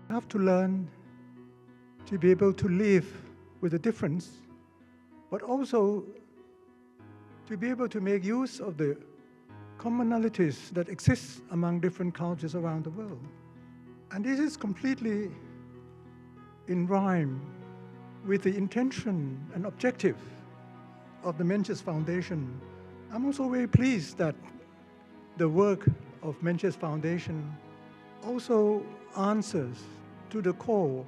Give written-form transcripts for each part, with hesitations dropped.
You have to learn to be able to live with a difference, but also to be able to make use of the commonalities that exist among different cultures around the world. And this is completely in rhyme with the intention and objective of the Mencius Foundation. I'm also very pleased that the work of Mencius Foundation also answers to the call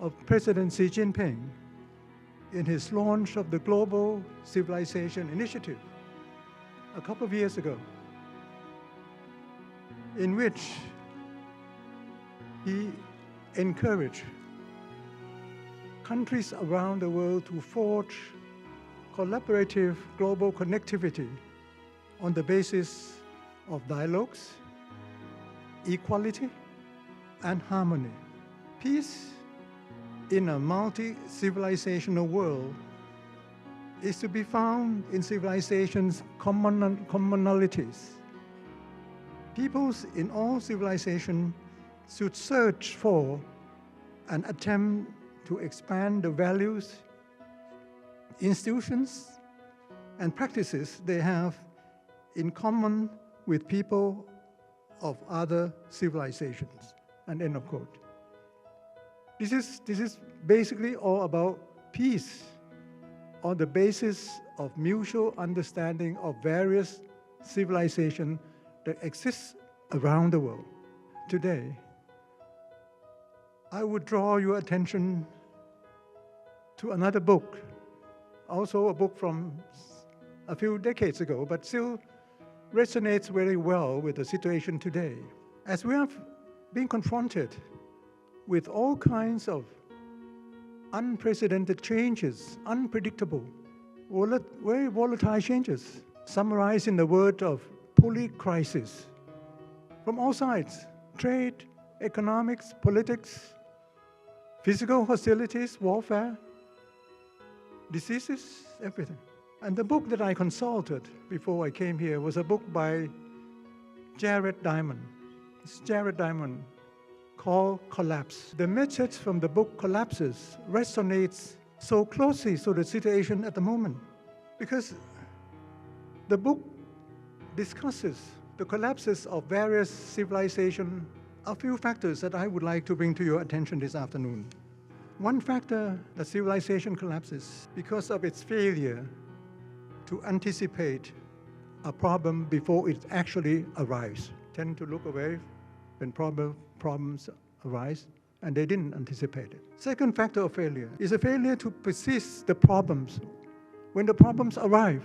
of President Xi Jinping in his launch of the Global Civilization Initiative a couple of years ago, in which he encouraged countries around the world to forge collaborative global connectivity on the basis of dialogues, equality, and harmony. Peace in a multi-civilizational world is to be found in civilizations' commonalities. Peoples in all civilizations should search for and attempt to expand the values, institutions, and practices they have in common with people of other civilizations. And end of quote. This is basically all about peace on the basis of mutual understanding of various civilizations that exist around the world. Today, I would draw your attention to another book, also a book from a few decades ago, but still resonates very well with the situation today. As we have been confronted with all kinds of unprecedented changes, unpredictable, very volatile changes, summarized in the word of polycrisis, from all sides: trade, economics, politics, physical hostilities, warfare, diseases, everything. And the book that I consulted before I came here was a book by Jared Diamond. It's Jared Diamond, called Collapse. The message from the book Collapses resonates so closely to the situation at the moment, because the book discusses the collapses of various civilizations. A few factors that I would like to bring to your attention this afternoon. One factor that civilization collapses because of its failure to anticipate a problem before it actually arrives. Tend to look away when problems arise, and they didn't anticipate it. Second factor of failure is a failure to persist the problems when the problems arrive.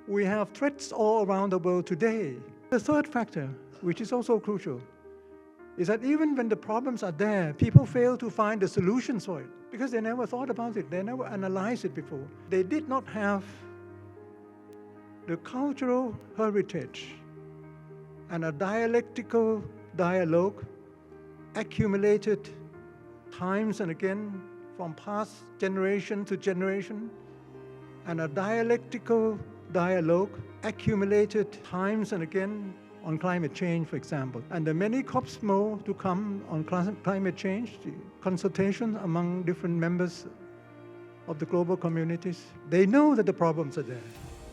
We have threats all around the world today. The third factor, which is also crucial, is that even when the problems are there, people fail to find the solutions for it because they never thought about it, they never analyzed it before. They did not have the cultural heritage and a dialectical dialogue accumulated times and again from past generation to generation, and a dialectical dialogue accumulated times and again on climate change, for example. And the many COPs more to come on climate change, the consultation among different members of the global communities. They know that the problems are there,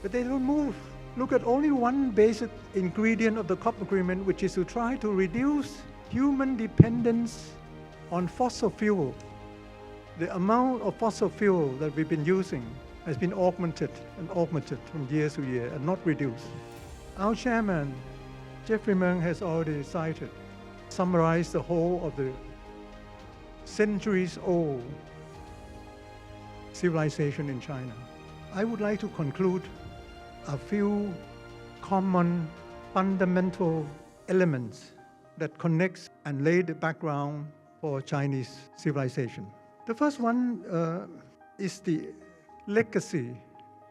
but they don't move. Look at only one basic ingredient of the COP agreement, which is to try to reduce human dependence on fossil fuel. The amount of fossil fuel that we've been using has been augmented from year to year and not reduced. Our chairman, Jeffrey Meng, has already summarized the whole of the centuries-old civilization in China. I would like to conclude a few common fundamental elements that connects and lay the background for Chinese civilization. The first one is the legacy,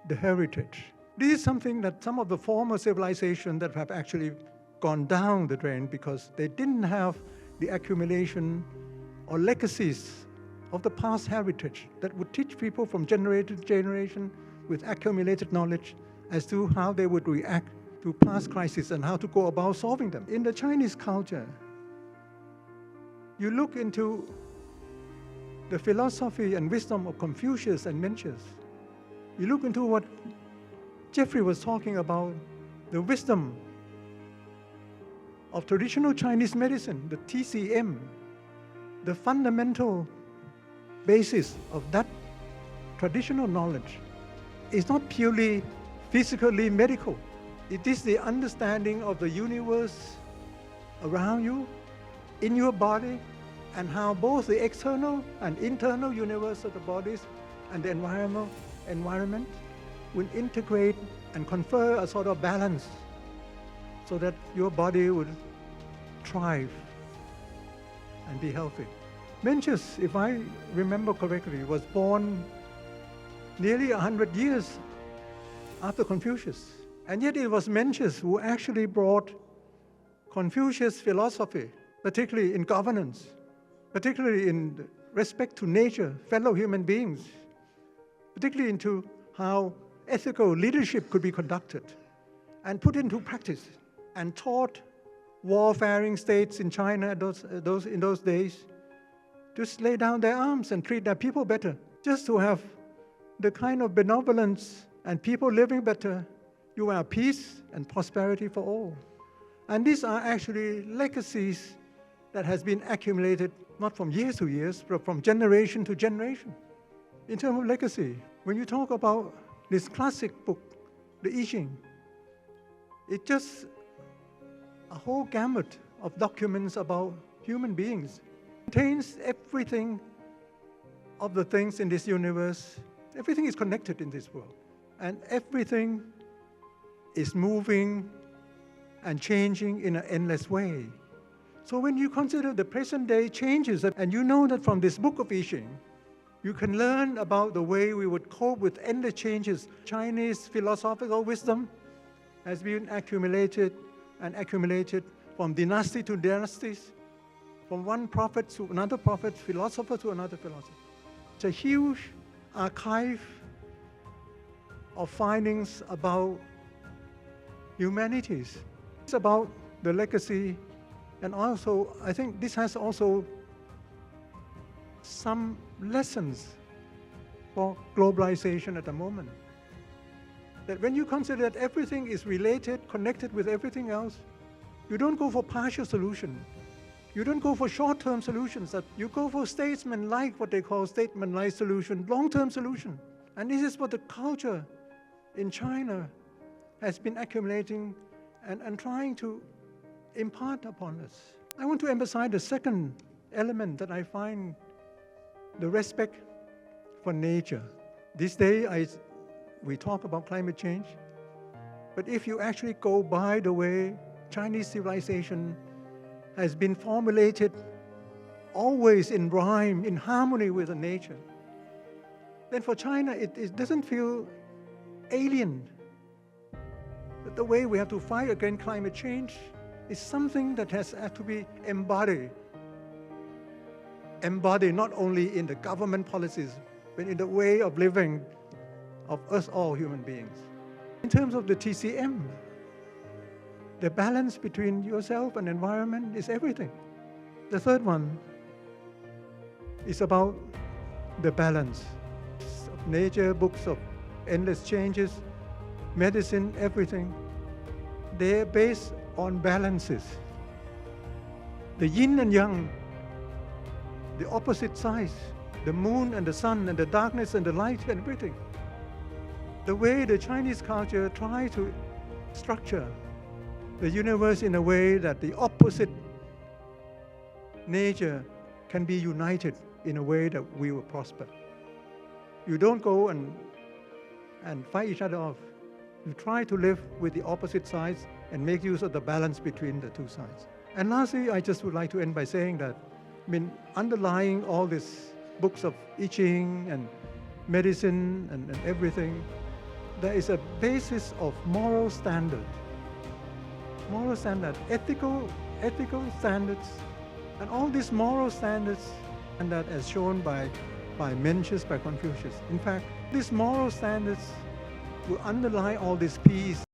the heritage. This is something that some of the former civilizations that have actually gone down the drain because they didn't have the accumulation or legacies of the past heritage that would teach people from generation to generation with accumulated knowledge as to how they would react to past crises and how to go about solving them. In the Chinese culture, You look into the philosophy and wisdom of Confucius and Mencius. You look into what Jeffrey was talking about, the wisdom of traditional Chinese medicine, the TCM, the fundamental basis of that traditional knowledge is not purely physically medical. It is the understanding of the universe around you, in your body, and how both the external and internal universe of the bodies and the environment will integrate and confer a sort of balance so that your body will thrive and be healthy. Mencius, if I remember correctly, was born nearly 100 years after Confucius. And yet it was Mencius who actually brought Confucius philosophy, particularly in governance, particularly in respect to nature, fellow human beings, particularly into how ethical leadership could be conducted, and put into practice, and taught warfaring states in China in those days to lay down their arms and treat their people better, just to have the kind of benevolence and people living better. You have peace and prosperity for all. And these are actually legacies that has been accumulated not from years to years, but from generation to generation. In terms of legacy, when you talk about this classic book, the I Ching, it's just a whole gamut of documents about human beings. It contains everything of the things in this universe. Everything is connected in this world. And everything is moving and changing in an endless way. So when you consider the present day changes, and you know that from this book of I Ching, you can learn about the way we would cope with endless changes. Chinese philosophical wisdom has been accumulated from dynasty to dynasties, from one prophet to another prophet, philosopher to another philosopher. It's a huge archive of findings about humanities. It's about the legacy, and also I think this has also some lessons for globalization at the moment. That when you consider that everything is related, connected with everything else, you don't go for partial solution. You don't go for short-term solutions. That you go for statesman-like, what they call statesman-like solution, long-term solution. And this is what the culture in China has been accumulating and trying to impart upon us. I want to emphasize the second element that I find, the respect for nature. This day, we talk about climate change, but if you actually go by the way Chinese civilization has been formulated always in rhyme, in harmony with the nature, then for China, it doesn't feel alien. That the way we have to fight against climate change is something that has to be embodied not only in the government policies, but in the way of living of us all human beings. In terms of the TCM, the balance between yourself and environment is everything. The third one is about the balance of nature, books of endless changes, medicine, everything. They're based on balances. The yin and yang, the opposite sides, the moon and the sun and the darkness and the light and everything. The way the Chinese culture tries to structure the universe in a way that the opposite nature can be united in a way that we will prosper. You don't go and fight each other off. You try to live with the opposite sides and make use of the balance between the two sides. And lastly, I just would like to end by saying that, underlying all these books of I Ching and medicine and everything, there is a basis of moral standard, ethical standards, and all these moral standards, and that as shown by Mencius, by Confucius. In fact, these moral standards will underlie all this peace.